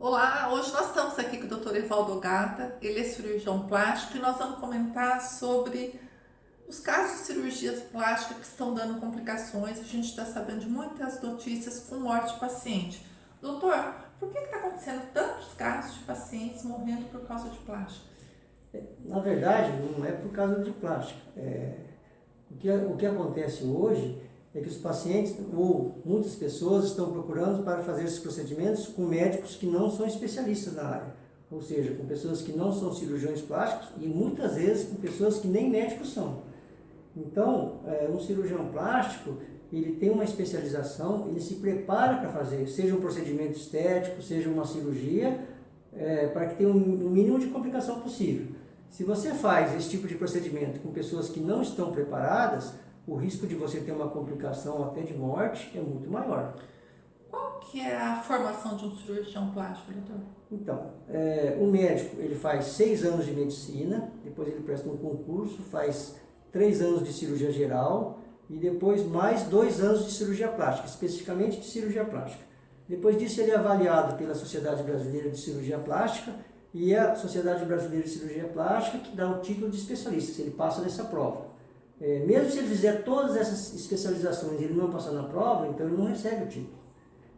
Olá, hoje nós estamos aqui com o Dr. Evaldo Gata, ele é cirurgião plástico e nós vamos comentar sobre os casos de cirurgias plásticas que estão dando complicações. A gente está sabendo de muitas notícias com morte de paciente. Doutor, por que está acontecendo tantos casos de pacientes morrendo por causa de plástico? Na verdade, não é por causa de plástico. O que acontece hoje é que os pacientes ou muitas pessoas estão procurando para fazer esses procedimentos com médicos que não são especialistas na área. Ou seja, com pessoas que não são cirurgiões plásticos e muitas vezes com pessoas que nem médicos são. Então, um cirurgião plástico, ele tem uma especialização, ele se prepara para fazer, seja um procedimento estético, seja uma cirurgia, para que tenha o mínimo de complicação possível. Se você faz esse tipo de procedimento com pessoas que não estão preparadas, o risco de você ter uma complicação até de morte é muito maior. Qual que é a formação de um cirurgião plástico, doutor? Então, o médico ele faz 6 anos de medicina, depois ele presta um concurso, faz 3 anos de cirurgia geral e depois mais 2 anos de cirurgia plástica, especificamente de cirurgia plástica. Depois disso ele é avaliado pela Sociedade Brasileira de Cirurgia Plástica e é a Sociedade Brasileira de Cirurgia Plástica que dá o título de especialista, se ele passa nessa prova. Mesmo se ele fizer todas essas especializações e ele não passar na prova, então ele não recebe o título.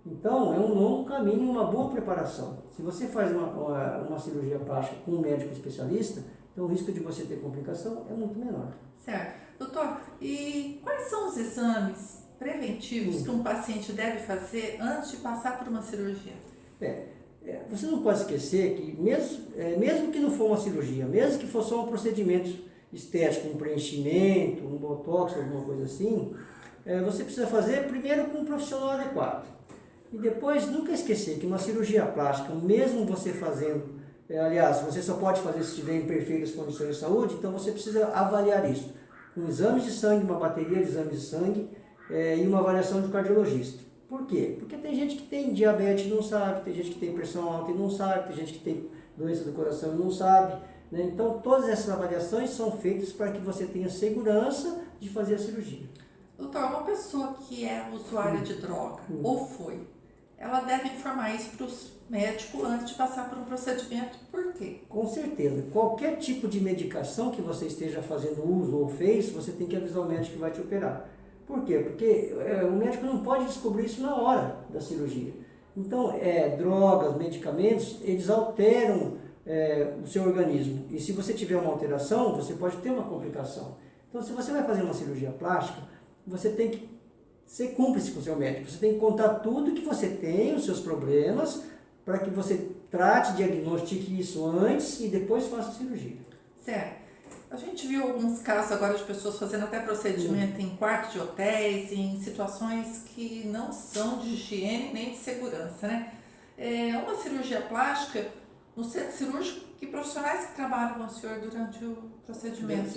Então, é um longo caminho e uma boa preparação. Se você faz uma cirurgia plástica com um médico especialista, então o risco de você ter complicação é muito menor. Certo. Doutor, e quais são os exames preventivos que um paciente deve fazer antes de passar por uma cirurgia? Você não pode esquecer que mesmo que não for uma cirurgia, mesmo que for só um procedimento estético, um preenchimento, um botox, alguma coisa assim, você precisa fazer primeiro com um profissional adequado. E depois, nunca esquecer que uma cirurgia plástica, mesmo você fazendo, aliás, você só pode fazer se estiver em perfeitas condições de saúde, então você precisa avaliar isso com exames de sangue, uma bateria de exames de sangue e uma avaliação de cardiologista. Por quê? Porque tem gente que tem diabetes e não sabe, tem gente que tem pressão alta e não sabe, tem gente que tem doença do coração e não sabe. Então, todas essas avaliações são feitas para que você tenha segurança de fazer a cirurgia. Doutor, uma pessoa que é usuária de droga ou foi, ela deve informar isso para os médicos antes de passar por um procedimento, por quê? Com certeza. Qualquer tipo de medicação que você esteja fazendo uso ou fez, você tem que avisar o médico que vai te operar. Por quê? Porque o médico não pode descobrir isso na hora da cirurgia. Então, drogas, medicamentos, eles alteram o seu organismo. E se você tiver uma alteração, você pode ter uma complicação. Então, se você vai fazer uma cirurgia plástica, você tem que ser cúmplice com o seu médico. Você tem que contar tudo que você tem, os seus problemas, para que você trate, diagnostique isso antes e depois faça a cirurgia. Certo. A gente viu alguns casos agora de pessoas fazendo até procedimento em quartos de hotéis, em situações que não são de higiene nem de segurança, né? Uma cirurgia plástica no centro cirúrgico, que profissionais que trabalham com o senhor durante o procedimento?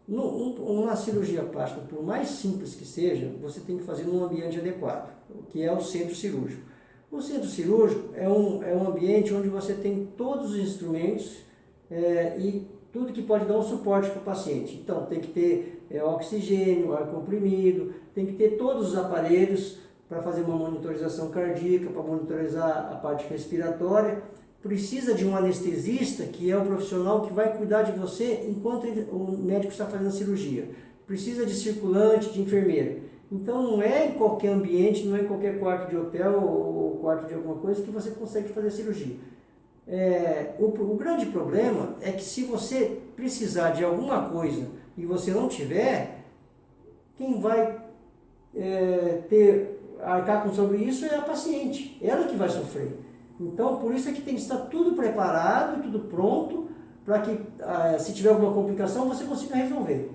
Uma cirurgia plástica, por mais simples que seja, você tem que fazer num ambiente adequado, que é o centro cirúrgico. O centro cirúrgico é um ambiente onde você tem todos os instrumentos e tudo que pode dar um suporte para o paciente. Então, tem que ter oxigênio, ar comprimido, tem que ter todos os aparelhos para fazer uma monitorização cardíaca, para monitorizar a parte respiratória. Precisa de um anestesista, que é o profissional que vai cuidar de você enquanto o médico está fazendo a cirurgia. Precisa de circulante, de enfermeira. Então não é em qualquer ambiente, não é em qualquer quarto de hotel ou quarto de alguma coisa que você consegue fazer a cirurgia. O grande problema é que se você precisar de alguma coisa e você não tiver, quem vai arcar sobre isso é a paciente, ela que vai sofrer. Então, por isso é que tem que estar tudo preparado, tudo pronto, para que, se tiver alguma complicação, você consiga resolver.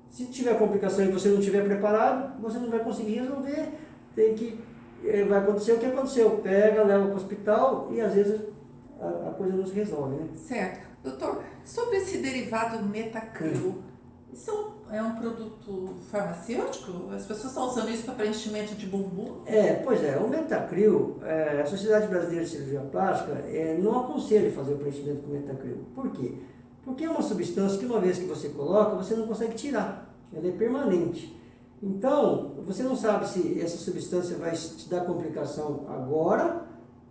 Se tiver complicação e você não estiver preparado, você não vai conseguir resolver. Vai acontecer o que aconteceu. Pega, leva para o hospital e, às vezes, a coisa não se resolve, né? Certo. Doutor, sobre esse derivado Metacril, isso é um produto farmacêutico? As pessoas estão usando isso para preenchimento de bumbum? Pois é, o Metacril, a Sociedade Brasileira de Cirurgia Plástica não aconselha fazer o preenchimento com Metacril. Por quê? Porque é uma substância que uma vez que você coloca, você não consegue tirar. Ela é permanente. Então, você não sabe se essa substância vai te dar complicação agora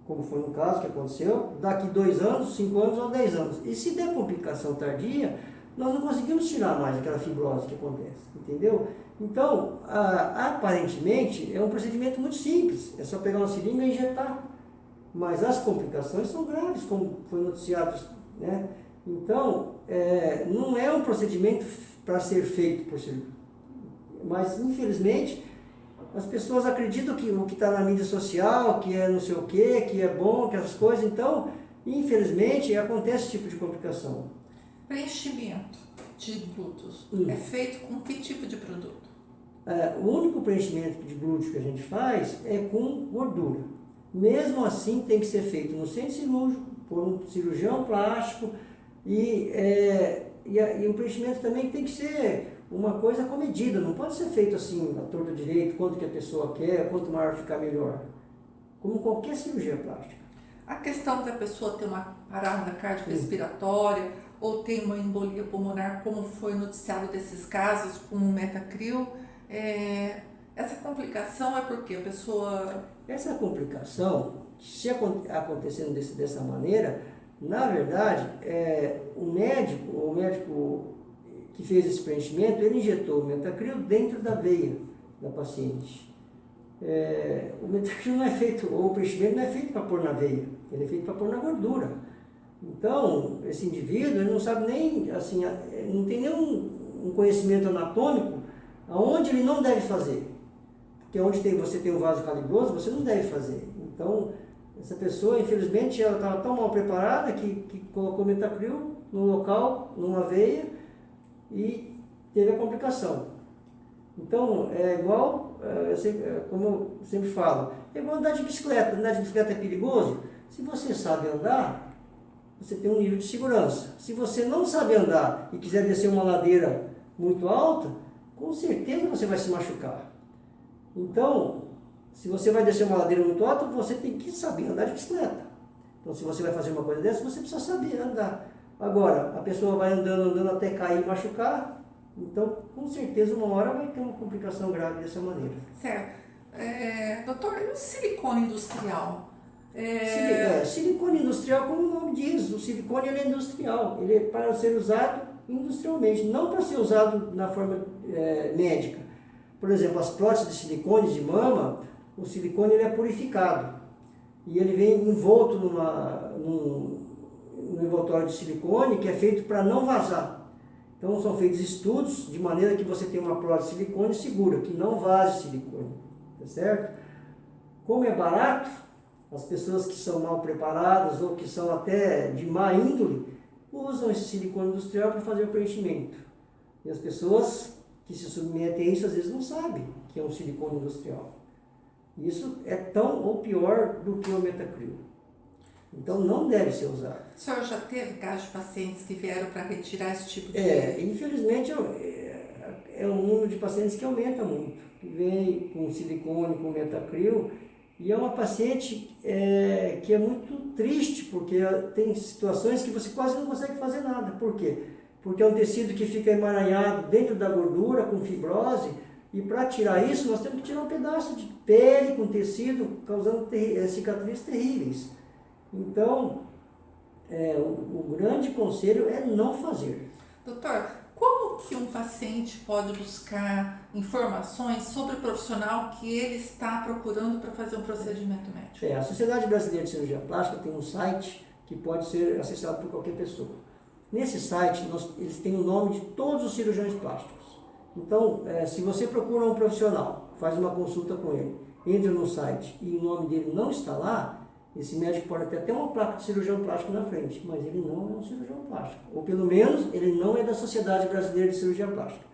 como foi no caso que aconteceu, daqui 2 anos, 5 anos ou 10 anos. E se der complicação tardia, nós não conseguimos tirar mais aquela fibrose que acontece, entendeu? Então, aparentemente, é um procedimento muito simples, é só pegar uma seringa e injetar. Mas as complicações são graves, como foi noticiado, né? Então, não é um procedimento para ser feito por cirurgia. Mas, infelizmente, as pessoas acreditam que o que está na mídia social, que é não sei o quê, que é bom, que as coisas. Então, infelizmente, acontece esse tipo de complicação. Preenchimento de glúteos é feito com que tipo de produto? O único preenchimento de glúteo que a gente faz é com gordura. Mesmo assim, tem que ser feito no centro cirúrgico, por um cirurgião plástico, e o preenchimento também tem que ser uma coisa comedida, não pode ser feito assim, à torta direito, quanto que a pessoa quer, quanto maior ficar melhor. Como qualquer cirurgia plástica. A questão da pessoa ter uma parada cardiorrespiratória ou ter uma embolia pulmonar, como foi noticiado desses casos com o Metacril, essa complicação é porque a pessoa... Essa complicação, se acontecendo dessa maneira, na verdade, o médico que fez esse preenchimento, ele injetou o Metacril dentro da veia da paciente. O Metacril não é feito, ou o preenchimento não é feito para pôr na veia, ele é feito para pôr na gordura. Então, esse indivíduo, ele não sabe nem, assim, não tem nenhum conhecimento anatômico aonde ele não deve fazer. Porque onde você tem um vaso calibroso, você não deve fazer. Então, essa pessoa, infelizmente, ela estava tão mal preparada que colocou Metacril no local, numa veia, e teve a complicação. Então, é igual, como eu sempre falo, é igual andar de bicicleta. Andar de bicicleta é perigoso? Se você sabe andar, você tem um nível de segurança. Se você não sabe andar e quiser descer uma ladeira muito alta, com certeza você vai se machucar. Então, se você vai descer uma ladeira muito alta, você tem que saber andar de bicicleta. Então, se você vai fazer uma coisa dessa, você precisa saber andar. Agora, a pessoa vai andando até cair e machucar, então, com certeza, uma hora vai ter uma complicação grave dessa maneira. Certo. Doutor, e o silicone industrial? Silicone industrial, como o nome diz, o silicone ele é industrial, ele é para ser usado industrialmente, não para ser usado na forma médica. Por exemplo, as próteses de silicone de mama, o silicone ele é purificado e ele vem envolto num envoltório de silicone que é feito para não vazar. Então são feitos estudos de maneira que você tem uma prótese de silicone segura, que não vaze silicone, tá certo? Como é barato, as pessoas que são mal preparadas ou que são até de má índole, usam esse silicone industrial para fazer o preenchimento. E as pessoas que se submetem a isso às vezes não sabem que é um silicone industrial. Isso é tão ou pior do que o Metacril. Então não deve ser usado. O senhor já teve casos de pacientes que vieram para retirar esse tipo de... Infelizmente é um número de pacientes que aumenta muito. Que vem com silicone, com Metacril, e é uma paciente que é muito triste, porque tem situações que você quase não consegue fazer nada. Por quê? Porque é um tecido que fica emaranhado dentro da gordura, com fibrose, e para tirar isso, nós temos que tirar um pedaço de pele com tecido, causando cicatrizes terríveis. Então, o grande conselho é não fazer. Doutor, como que um paciente pode buscar informações sobre o profissional que ele está procurando para fazer um procedimento médico? A Sociedade Brasileira de Cirurgia Plástica tem um site que pode ser acessado por qualquer pessoa. Nesse site, eles têm o nome de todos os cirurgiões plásticos. Então, se você procura um profissional, faz uma consulta com ele, entra no site e o nome dele não está lá, esse médico pode ter até uma placa de cirurgião plástico na frente, mas ele não é um cirurgião plástico. Ou pelo menos, ele não é da Sociedade Brasileira de Cirurgia Plástica.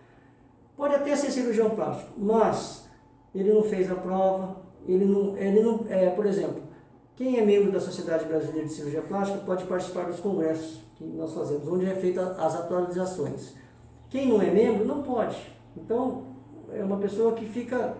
Pode até ser cirurgião plástico, mas ele não fez a prova, por exemplo, quem é membro da Sociedade Brasileira de Cirurgia Plástica pode participar dos congressos que nós fazemos, onde é feita as atualizações. Quem não é membro, não pode. Então, é uma pessoa que fica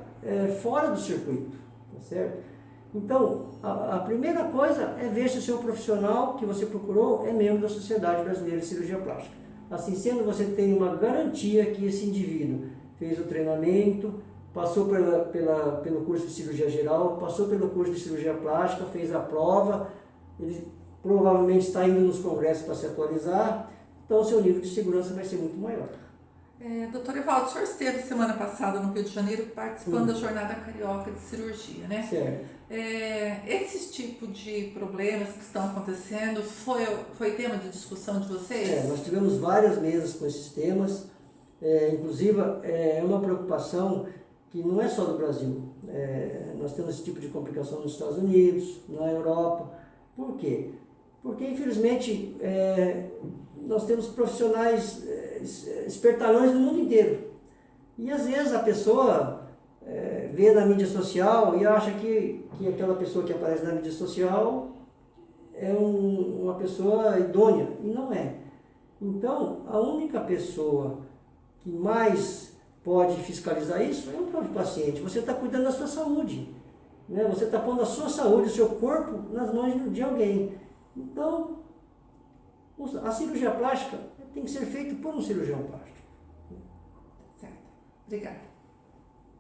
fora do circuito, tá certo? Então, a primeira coisa é ver se o seu profissional que você procurou é membro da Sociedade Brasileira de Cirurgia Plástica. Assim sendo, você tem uma garantia que esse indivíduo fez o treinamento, passou pelo curso de cirurgia geral, passou pelo curso de cirurgia plástica, fez a prova, ele provavelmente está indo nos congressos para se atualizar, então o seu nível de segurança vai ser muito maior. Doutor Evaldo, o senhor esteve semana passada no Rio de Janeiro participando da Jornada Carioca de Cirurgia, né? Certo. Esses tipos de problemas que estão acontecendo foi tema de discussão de vocês? Nós tivemos várias mesas com esses temas, inclusive é uma preocupação que não é só do Brasil. Nós temos esse tipo de complicação nos Estados Unidos, na Europa. Por quê? Porque, infelizmente, nós temos profissionais espertalhões no mundo inteiro. E, às vezes, a pessoa vê na mídia social e acha que aquela pessoa que aparece na mídia social é uma pessoa idônea. E não é. Então, a única pessoa que mais pode fiscalizar isso é o próprio paciente. Você está cuidando da sua saúde, né? Você está pondo a sua saúde, o seu corpo nas mãos de alguém. Então, a cirurgia plástica tem que ser feita por um cirurgião plástico. Certo. Obrigada.